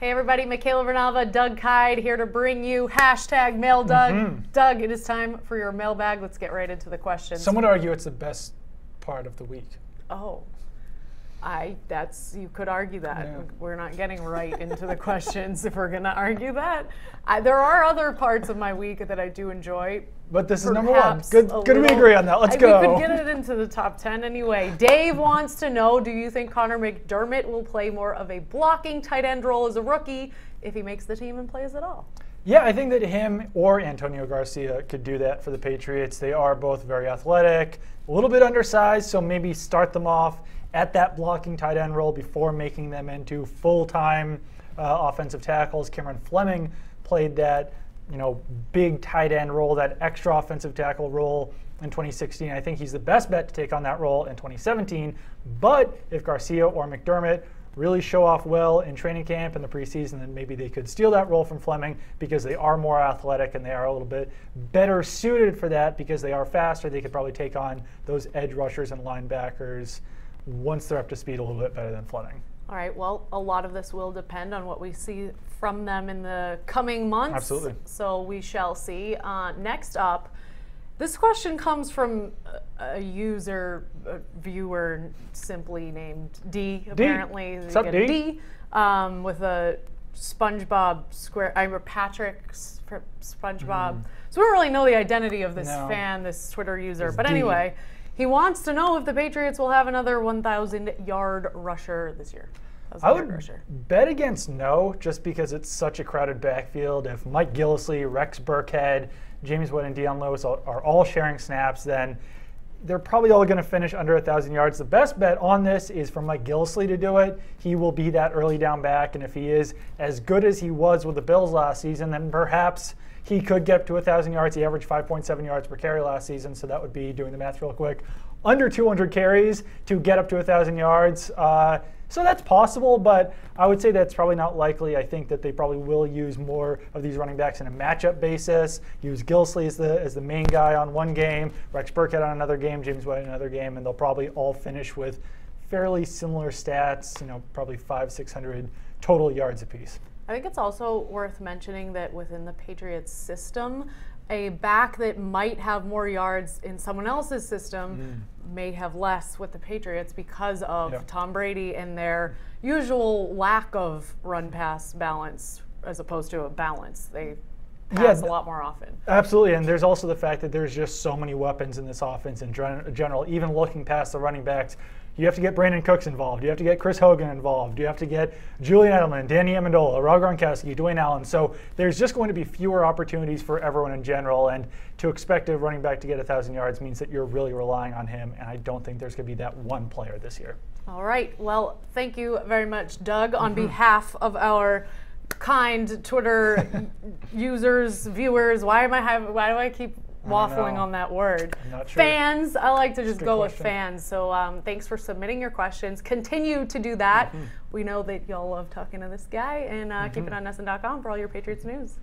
Hey everybody, Michaela Vernalva, Doug Kide here to bring you hashtag Mail Doug. Doug, it is time for your mailbag. Let's get right into the questions. Some would argue it's the best part of the week. Oh, you could argue that. Yeah. We're not getting right into the questions if we're going to argue that. There are other parts of my week that I do enjoy. But this is number one. Good we agree on that. Let's go. We could get it into the top 10 anyway. Dave wants to know, do you think Connor McDermott will play more of a blocking tight end role as a rookie if he makes the team and plays at all? Yeah, I think that him or Antonio Garcia could do that for the Patriots. They are both very athletic, a little bit undersized, so maybe start them off at that blocking tight end role before making them into full-time offensive tackles. Cameron Fleming played that big tight end role, that extra offensive tackle role in 2016. I think he's the best bet to take on that role in 2017. But if Garcia or McDermott really show off well in training camp and the preseason, then maybe they could steal that role from Fleming because they are more athletic and they are a little bit better suited for that because they are faster. They could probably take on those edge rushers and linebackers once they're up to speed a little bit better than Fleming. All right, well, a lot of this will depend on what we see from them in the coming months. Absolutely. So we shall see. Next up, this question comes from a viewer simply named D, apparently. What's up, D? D with a SpongeBob square, Patrick SpongeBob. So we don't really know the identity of this fan, this Twitter user. It's but D. Anyway, he wants to know if the Patriots will have another 1,000-yard rusher this year. I would bet against no, just because it's such a crowded backfield. If Mike Gillislee, Rex Burkhead, James White, and Deion Lewis are all sharing snaps, then they're probably all going to finish under 1,000 yards. The best bet on this is for Mike Gillislee to do it. He will be that early down back, and if he is as good as he was with the Bills last season, then perhaps he could get up to 1,000 yards. He averaged 5.7 yards per carry last season, so that would be, doing the math real quick, under 200 carries to get up to 1,000 yards. So that's possible, but I would say that's probably not likely. I think that they probably will use more of these running backs in a matchup basis, use Gillislee as the main guy on one game, Rex Burkhead on another game, James White on another game, and they'll probably all finish with fairly similar stats, probably 500-600 total yards apiece. I think it's also worth mentioning that within the Patriots system, a back that might have more yards in someone else's system may have less with the Patriots because of Tom Brady and their usual lack of run-pass balance as opposed to a balance. They pass a lot more often. Absolutely, and there's also the fact that there's just so many weapons in this offense in general. Even looking past the running backs, you have to get Brandon Cooks involved. You have to get Chris Hogan involved. You have to get Julian Edelman, Danny Amendola, Rob Gronkowski, Dwayne Allen. So there's just going to be fewer opportunities for everyone in general. And to expect a running back to get 1,000 yards means that you're really relying on him. And I don't think there's going to be that one player this year. All right. Well, thank you very much, Doug, on behalf of our kind Twitter users, viewers. Why do I keep waffling on that word? I'm not sure. Fans, I like to just go with fans. So thanks for submitting your questions. Continue to do that. We know that y'all love talking to this guy, and keep it on NESN.com for all your Patriots news.